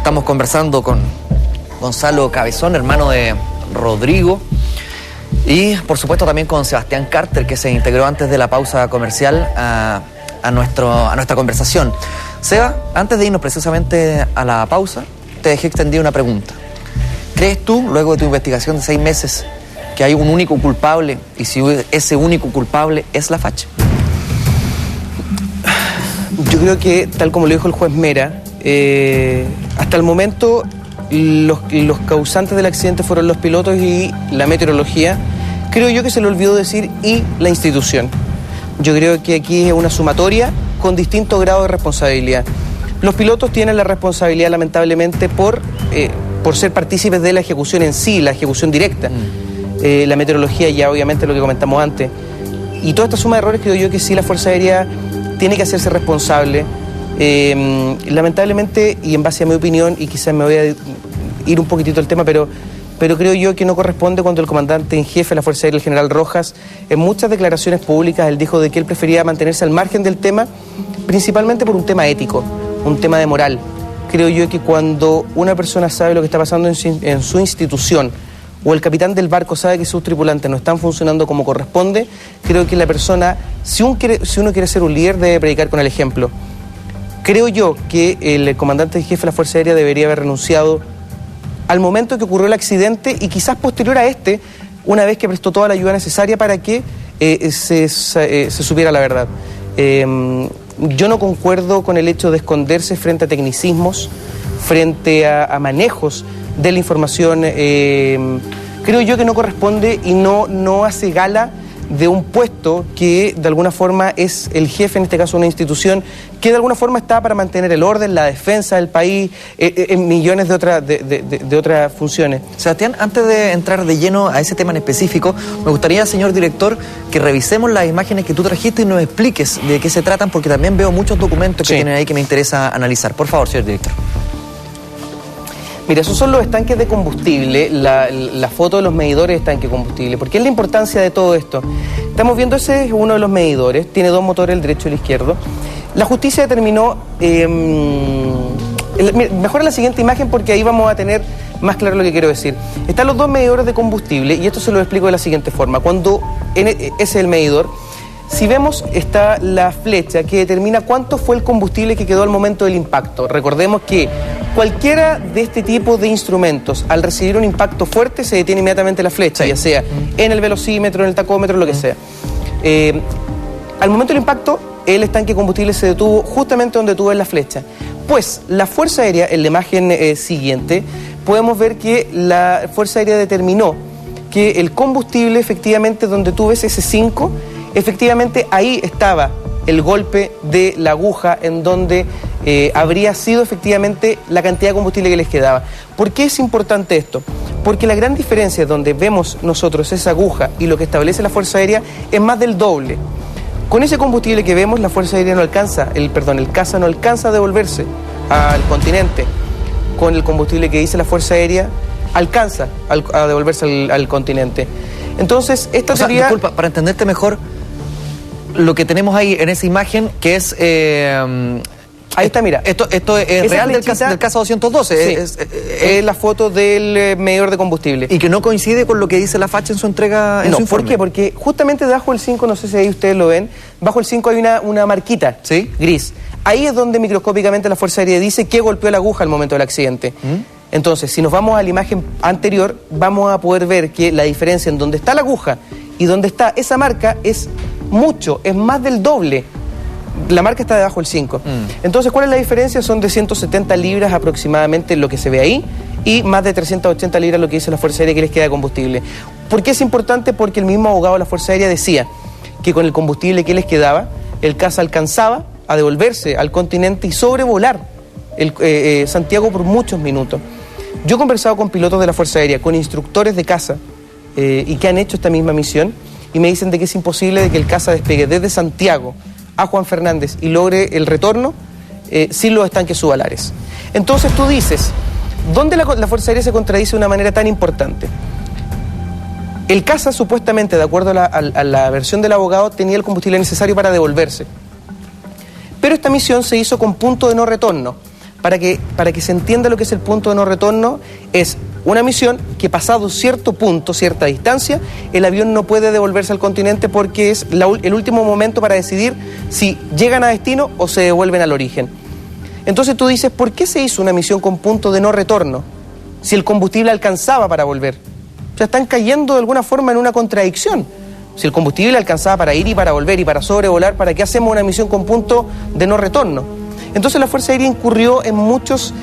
Estamos conversando con Gonzalo Cabezón, hermano de Rodrigo, y por supuesto también con Sebastián Carter, que se integró antes de la pausa comercial a nuestra conversación. Seba, antes de irnos precisamente a la pausa, te dejé extendida una pregunta. ¿Crees tú, luego de tu investigación de 6 meses, que hay un único culpable, y si ese único culpable es la facha? Yo creo que, tal como lo dijo el juez Mera, hasta el momento los causantes del accidente fueron los pilotos y la meteorología. Creo yo que se le olvidó decir y la institución. Yo creo que aquí es una sumatoria con distintos grados de responsabilidad. Los pilotos tienen la responsabilidad, lamentablemente, por ser partícipes de la ejecución en sí, la ejecución directa. La meteorología, ya obviamente lo que comentamos antes. Y toda esta suma de errores, creo yo que sí la Fuerza Aérea tiene que hacerse responsable. Lamentablemente, y en base a mi opinión, y quizás me voy a ir un poquitito al tema, pero creo yo que no corresponde cuando el comandante en jefe de la Fuerza Aérea, el general Rojas, en muchas declaraciones públicas, él dijo de que él prefería mantenerse al margen del tema, principalmente por un tema ético, un tema de moral. Creo yo que cuando una persona sabe lo que está pasando en su institución, o el capitán del barco sabe que sus tripulantes no están funcionando como corresponde, creo que la persona, si uno quiere ser un líder, debe predicar con el ejemplo. Creo yo que el comandante en jefe de la Fuerza Aérea debería haber renunciado al momento que ocurrió el accidente y quizás posterior a este, una vez que prestó toda la ayuda necesaria para que se supiera la verdad. Yo no concuerdo con el hecho de esconderse frente a tecnicismos, frente a manejos de la información. Creo yo que no corresponde y no hace gala de un puesto que de alguna forma es el jefe, en este caso una institución, que de alguna forma está para mantener el orden, la defensa del país, en millones de otras funciones. Sebastián, antes de entrar de lleno a ese tema en específico, me gustaría, señor director, que revisemos las imágenes que tú trajiste y nos expliques de qué se tratan, porque también veo muchos documentos que tienen ahí que me interesa analizar. Por favor, señor director. Mira, esos son los estanques de combustible, la foto de los medidores de estanque de combustible. ¿Por qué es la importancia de todo esto? Estamos viendo, ese es uno de los medidores, tiene 2 motores, el derecho y el izquierdo. La justicia determinó, mejor la siguiente imagen porque ahí vamos a tener más claro lo que quiero decir. Están los 2 medidores de combustible y esto se lo explico de la siguiente forma. Cuando ese es el medidor, si vemos, está la flecha que determina cuánto fue el combustible que quedó al momento del impacto. Recordemos que cualquiera de este tipo de instrumentos, al recibir un impacto fuerte, se detiene inmediatamente la flecha, ya sea en el velocímetro, en el tacómetro, lo que sea. Al momento del impacto, el estanque de combustible se detuvo justamente donde tú ves la flecha. Pues la Fuerza Aérea, en la imagen siguiente, podemos ver que la Fuerza Aérea determinó que el combustible, efectivamente, donde tú ves ese 5, efectivamente ahí estaba el golpe de la aguja en donde habría sido efectivamente la cantidad de combustible que les quedaba. ¿Por qué es importante esto? Porque la gran diferencia donde vemos nosotros esa aguja y lo que establece la Fuerza Aérea es más del doble. Con ese combustible que vemos, la Fuerza Aérea no alcanza, el CASA no alcanza a devolverse al continente. Con el combustible que dice la Fuerza Aérea, alcanza a devolverse al continente. Entonces, esta teoría... Disculpa, para entenderte mejor, lo que tenemos ahí en esa imagen, que es... ahí está, mira. Esto es real del caso 212. Sí, es la foto del medidor de combustible. Y que no coincide con lo que dice la facha en su entrega, en su informe. ¿Por qué? Porque justamente debajo del 5, no sé si ahí ustedes lo ven, bajo el 5 hay una marquita, ¿sí?, gris. Ahí es donde microscópicamente la Fuerza Aérea dice que golpeó la aguja al momento del accidente. Entonces, si nos vamos a la imagen anterior, vamos a poder ver que la diferencia en donde está la aguja y donde está esa marca es mucho, es más del doble. La marca está debajo del 5. Entonces, ¿cuál es la diferencia? Son de 170 libras aproximadamente lo que se ve ahí y más de 380 libras lo que dice la Fuerza Aérea que les queda de combustible. ¿Por qué es importante? Porque el mismo abogado de la Fuerza Aérea decía que con el combustible que les quedaba, el CASA alcanzaba a devolverse al continente y sobrevolar Santiago por muchos minutos. Yo he conversado con pilotos de la Fuerza Aérea, con instructores de CASA y que han hecho esta misma misión y me dicen de que es imposible de que el CASA despegue desde Santiago a Juan Fernández y logre el retorno sin los estanques subalares. Entonces tú dices, ¿dónde la Fuerza Aérea se contradice de una manera tan importante? El CASA supuestamente, de acuerdo a la versión del abogado, tenía el combustible necesario para devolverse. Pero esta misión se hizo con punto de no retorno. para que se entienda lo que es el punto de no retorno, es una misión que pasado cierto punto, cierta distancia, el avión no puede devolverse al continente porque es el último momento para decidir si llegan a destino o se devuelven al origen. Entonces tú dices, ¿por qué se hizo una misión con punto de no retorno si el combustible alcanzaba para volver? O sea, están cayendo de alguna forma en una contradicción. Si el combustible alcanzaba para ir y para volver y para sobrevolar, ¿para qué hacemos una misión con punto de no retorno? Entonces la Fuerza Aérea incurrió en muchas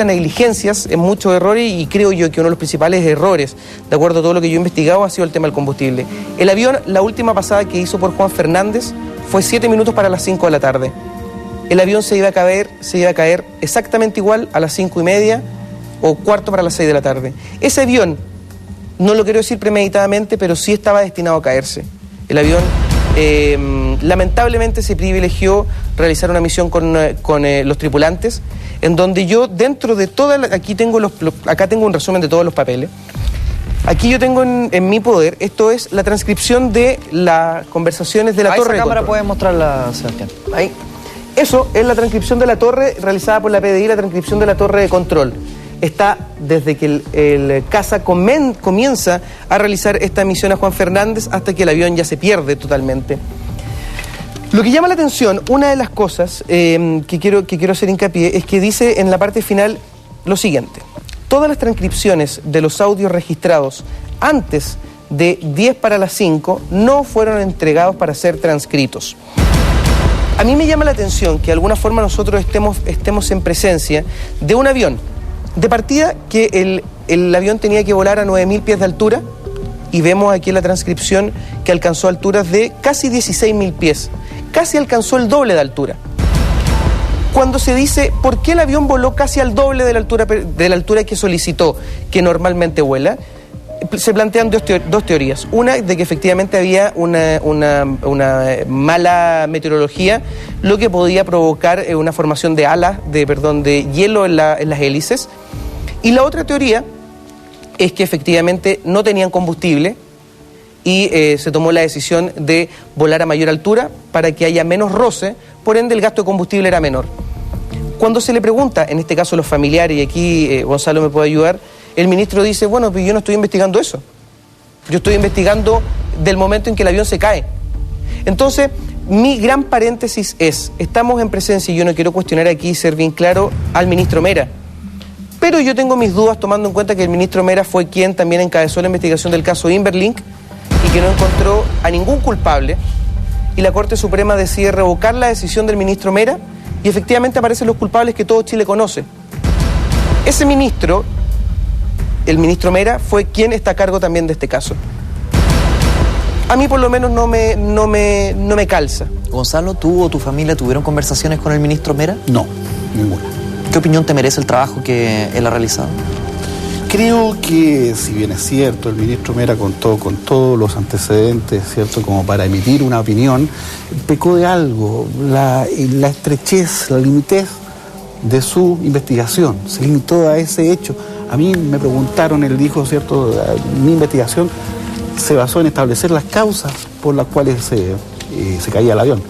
negligencias, en muchos errores, y creo yo que uno de los principales errores, de acuerdo a todo lo que yo he investigado, ha sido el tema del combustible. El avión, la última pasada que hizo por Juan Fernández, fue 7 minutos para las 5 de la tarde. El avión se iba a caer exactamente igual a las 5:30 o cuarto para las 6 de la tarde. Ese avión, no lo quiero decir premeditadamente, pero sí estaba destinado a caerse. El avión, lamentablemente, se privilegió realizar una misión con los tripulantes, en donde yo, dentro de acá tengo un resumen de todos los papeles. Aquí yo tengo en mi poder, esto es la transcripción de las conversaciones de la torre de control. cámara puedes mostrarla, Sebastián. Ahí. Eso es la transcripción de la torre realizada por la PDI, la transcripción de la torre de control. Está desde que el CASA comienza a realizar esta misión a Juan Fernández hasta que el avión ya se pierde totalmente. Lo que llama la atención, una de las cosas que quiero hacer hincapié, es que dice en la parte final lo siguiente: todas las transcripciones de los audios registrados antes de 10 para las 5 no fueron entregados para ser transcritos. A mí me llama la atención que de alguna forma nosotros estemos en presencia de un avión. De partida, que el avión tenía que volar a 9.000 pies de altura, y vemos aquí en la transcripción que alcanzó alturas de casi 16.000 pies. Casi alcanzó el doble de altura. Cuando se dice, ¿por qué el avión voló casi al doble de la altura que solicitó, que normalmente vuela? Se plantean dos teorías. Una, de que efectivamente había una mala meteorología, lo que podía provocar una formación de de hielo en las hélices. Y la otra teoría es que efectivamente no tenían combustible y se tomó la decisión de volar a mayor altura para que haya menos roce, por ende el gasto de combustible era menor. Cuando se le pregunta, en este caso a los familiares, y aquí Gonzalo me puede ayudar, el ministro dice, bueno, pues yo no estoy investigando eso. Yo estoy investigando del momento en que el avión se cae. Entonces, mi gran paréntesis es, estamos en presencia, y yo no quiero cuestionar aquí, ser bien claro, al ministro Mera. Pero yo tengo mis dudas tomando en cuenta que el ministro Mera fue quien también encabezó la investigación del caso Inverlink y que no encontró a ningún culpable, y la Corte Suprema decide revocar la decisión del ministro Mera y efectivamente aparecen los culpables que todo Chile conoce. Ese ministro, el ministro Mera, fue quien está a cargo también de este caso. A mí por lo menos no me calza. Gonzalo, ¿tú o tu familia tuvieron conversaciones con el ministro Mera? No, ninguna. ¿Qué opinión te merece el trabajo que él ha realizado? Creo que, si bien es cierto, el ministro Mera contó con todos los antecedentes, ¿cierto?, como para emitir una opinión, pecó de algo, la estrechez, la limitez de su investigación, se limitó a ese hecho. A mí me preguntaron, él dijo, ¿cierto?, mi investigación se basó en establecer las causas por las cuales se caía el avión.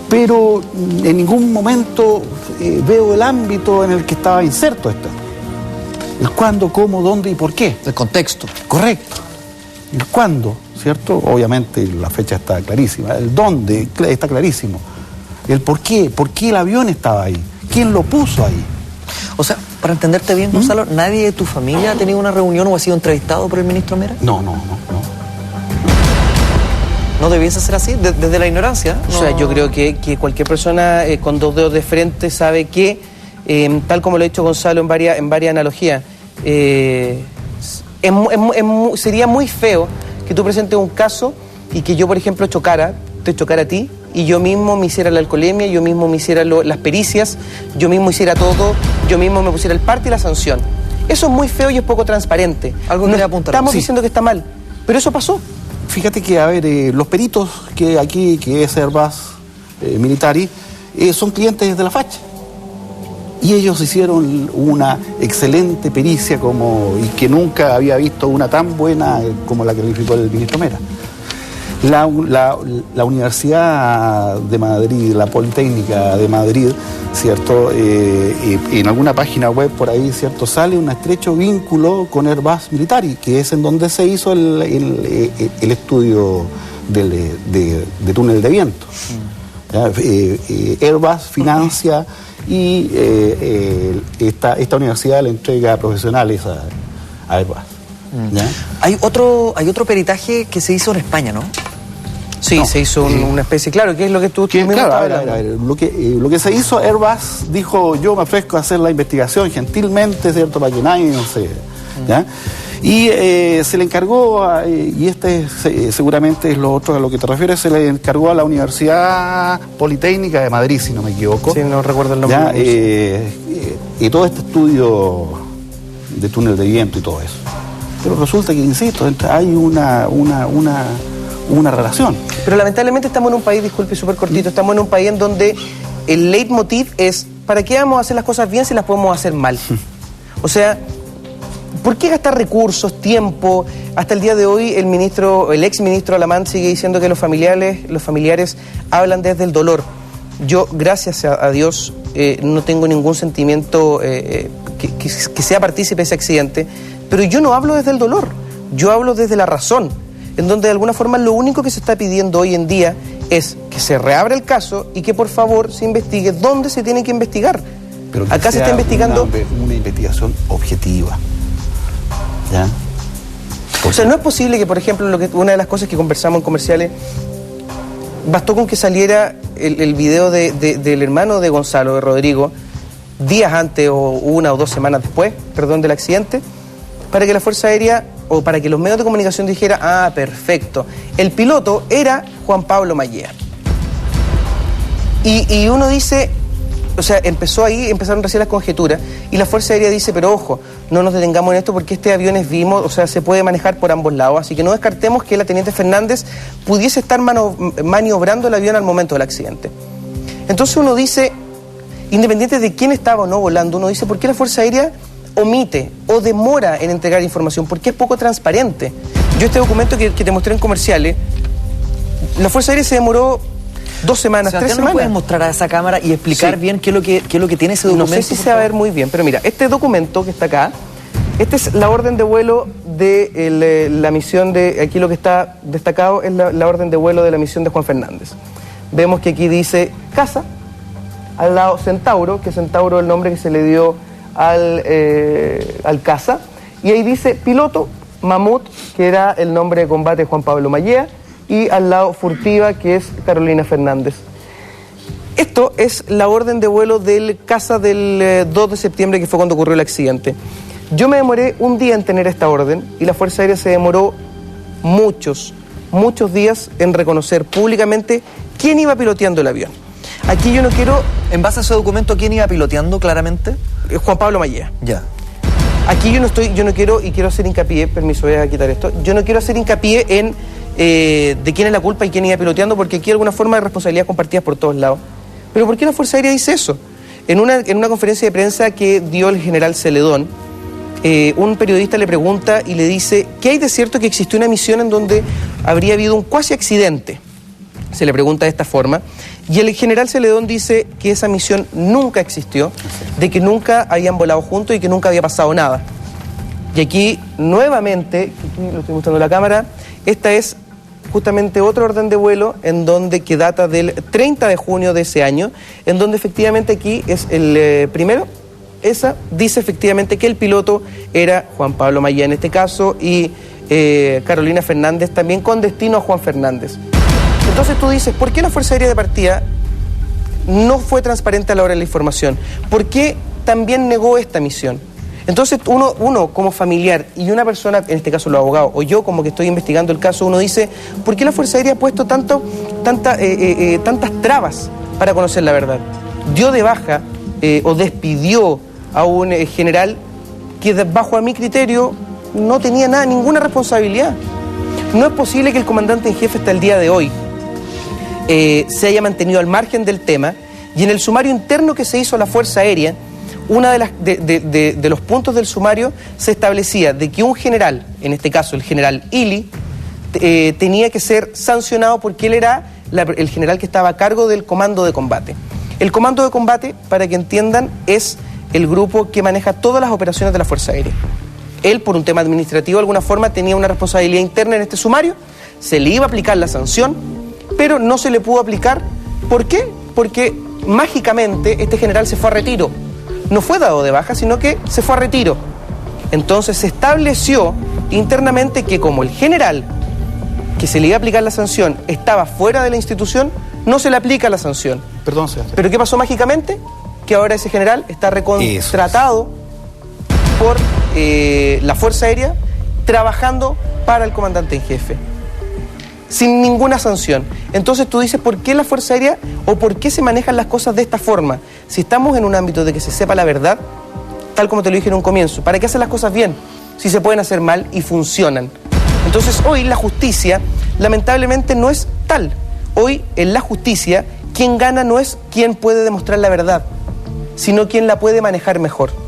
Pero en ningún momento veo el ámbito en el que estaba inserto esto. El cuándo, cómo, dónde y por qué. El contexto. Correcto. El cuándo, ¿cierto? Obviamente la fecha está clarísima. El dónde está clarísimo. El por qué el avión estaba ahí. ¿Quién lo puso ahí? O sea, para entenderte bien, Gonzalo, ¿nadie de tu familia ha tenido una reunión o ha sido entrevistado por el ministro Mera? No. ¿No debiese ser así? Desde la ignorancia. No. O sea, yo creo que cualquier persona con dos dedos de frente sabe que, tal como lo ha dicho Gonzalo en varias analogías, sería muy feo que tú presentes un caso y que yo, por ejemplo, te chocara a ti, y yo mismo me hiciera la alcoholemia, yo mismo me hiciera las pericias, yo mismo hiciera todo, yo mismo me pusiera el parte y la sanción. Eso es muy feo y es poco transparente. Algo que le apuntar. Estamos diciendo que está mal, pero eso pasó. Fíjate que, a ver, los peritos que aquí, que es Airbus Militari, son clientes de la FACH. Y ellos hicieron una excelente pericia y que nunca había visto una tan buena como la que calificó el ministro Mera. La Universidad de Madrid, la Politécnica de Madrid, ¿cierto? En alguna página web por ahí, ¿cierto? Sale un estrecho vínculo con Airbus Militari, que es en donde se hizo el estudio de túnel de viento. Airbus financia y esta universidad le entrega a profesionales a Airbus. ¿Ya? Hay otro peritaje que se hizo en España, ¿no? Sí, no, se hizo una especie, claro, ¿qué es lo que tú claro, a ver, lo que se hizo, Airbus dijo, yo me ofrezco a hacer la investigación gentilmente, ¿cierto? Para que nadie no se... ¿ya? Y se le encargó, y seguramente es lo otro a lo que te refieres, se le encargó a la Universidad Politécnica de Madrid, si no me equivoco. Sí, no recuerdo el nombre. ¿Ya? Y todo este estudio de túnel de viento y todo eso. Pero resulta que, insisto, hay una relación. Pero lamentablemente estamos en un país, disculpe, súper cortito, estamos en un país en donde el leitmotiv es, ¿para qué vamos a hacer las cosas bien si las podemos hacer mal? O sea, ¿por qué gastar recursos, tiempo? Hasta el día de hoy el ex ministro Alamán sigue diciendo que los familiares hablan desde el dolor. Yo, gracias a Dios, no tengo ningún sentimiento que sea partícipe de ese accidente, pero yo no hablo desde el dolor, yo hablo desde la razón, en donde de alguna forma lo único que se está pidiendo hoy en día es que se reabra el caso y que por favor se investigue dónde se tiene que investigar. Pero que acá se está investigando una investigación objetiva. ¿Ya? O sea, no es posible que, por ejemplo, una de las cosas que conversamos en comerciales, bastó con que saliera el video del hermano de Gonzalo, de Rodrigo, días antes o 1 o 2 semanas después, del accidente, para que la Fuerza Aérea o para que los medios de comunicación dijeran, ah, perfecto, el piloto era Juan Pablo Mayea. Y uno dice, o sea, empezaron recién las conjeturas, y la Fuerza Aérea dice, pero ojo, no nos detengamos en esto porque este avión es Vimo, o sea, se puede manejar por ambos lados, así que no descartemos que la Teniente Fernández pudiese estar maniobrando el avión al momento del accidente. Entonces uno dice, independiente de quién estaba o no volando, uno dice, ¿por qué la Fuerza Aérea omite o demora en entregar información? Porque es poco transparente. Yo este documento que te mostré en comerciales, la Fuerza Aérea se demoró 2 semanas, Sebastián, 3 semanas. ¿no puedes mostrar a esa cámara y explicar bien qué es lo que tiene ese documento? No sé si se va a ver muy bien, pero mira, este documento que está acá, esta es la orden de vuelo de la misión de... Aquí lo que está destacado es la orden de vuelo de la misión de Juan Fernández. Vemos que aquí dice Casa, al lado Centauro, que Centauro es el nombre que se le dio al Casa, y ahí dice piloto, Mamut, que era el nombre de combate de Juan Pablo Mayea, y al lado Furtiva, que es Carolina Fernández. Esto es la orden de vuelo del Casa del 2 de septiembre, que fue cuando ocurrió el accidente. Yo me demoré un día en tener esta orden, y la Fuerza Aérea se demoró muchos días en reconocer públicamente quién iba piloteando el avión. Aquí yo no quiero... En base a ese documento, ¿quién iba piloteando claramente? Juan Pablo Mayea. Ya. Aquí yo no quiero, y quiero hacer hincapié, permiso, voy a quitar esto, yo no quiero hacer hincapié en de quién es la culpa y quién iba piloteando, porque aquí hay alguna forma de responsabilidad compartidas por todos lados. Pero ¿por qué la Fuerza Aérea dice eso? En una conferencia de prensa que dio el general Celedón, un periodista le pregunta y le dice, ¿qué hay de cierto que existió una misión en donde habría habido un cuasi accidente? Se le pregunta de esta forma, y el general Celedón dice que esa misión nunca existió, de que nunca habían volado juntos y que nunca había pasado nada. Y aquí, nuevamente, aquí lo estoy mostrando en la cámara, esta es justamente otra orden de vuelo que data del 30 de junio de ese año, en donde efectivamente aquí es el primero, esa dice efectivamente que el piloto era Juan Pablo Mayea en este caso, y Carolina Fernández también, con destino a Juan Fernández. Entonces tú dices, ¿por qué la Fuerza Aérea de partida no fue transparente a la hora de la información? ¿Por qué también negó esta misión? Entonces uno como familiar y una persona, en este caso los abogados, o yo como que estoy investigando el caso, uno dice, ¿por qué la Fuerza Aérea ha puesto tantas trabas para conocer la verdad? Dio de baja o despidió a un general que bajo a mi criterio no tenía ninguna responsabilidad. No es posible que el comandante en jefe hasta el día de hoy se haya mantenido al margen del tema, y en el sumario interno que se hizo a la Fuerza Aérea, una de los puntos del sumario se establecía de que un general, en este caso el general Ili, tenía que ser sancionado porque él era el general que estaba a cargo del comando de combate. El comando de combate, para que entiendan, es el grupo que maneja todas las operaciones de la Fuerza Aérea. Él, por un tema administrativo, de alguna forma tenía una responsabilidad interna en este sumario, se le iba a aplicar la sanción, pero no se le pudo aplicar. ¿Por qué? Porque mágicamente este general se fue a retiro. No fue dado de baja, sino que se fue a retiro. Entonces se estableció internamente que como el general que se le iba a aplicar la sanción estaba fuera de la institución, no se le aplica la sanción. Perdón, señor. ¿Pero qué pasó mágicamente? Que ahora ese general está recontratado por la Fuerza Aérea, trabajando para el comandante en jefe, sin ninguna sanción. Entonces tú dices, ¿por qué la Fuerza Aérea o por qué se manejan las cosas de esta forma? Si estamos en un ámbito de que se sepa la verdad, tal como te lo dije en un comienzo, ¿para qué hacer las cosas bien si se pueden hacer mal y funcionan? Entonces hoy la justicia lamentablemente no es tal. Hoy en la justicia quien gana no es quien puede demostrar la verdad, sino quien la puede manejar mejor.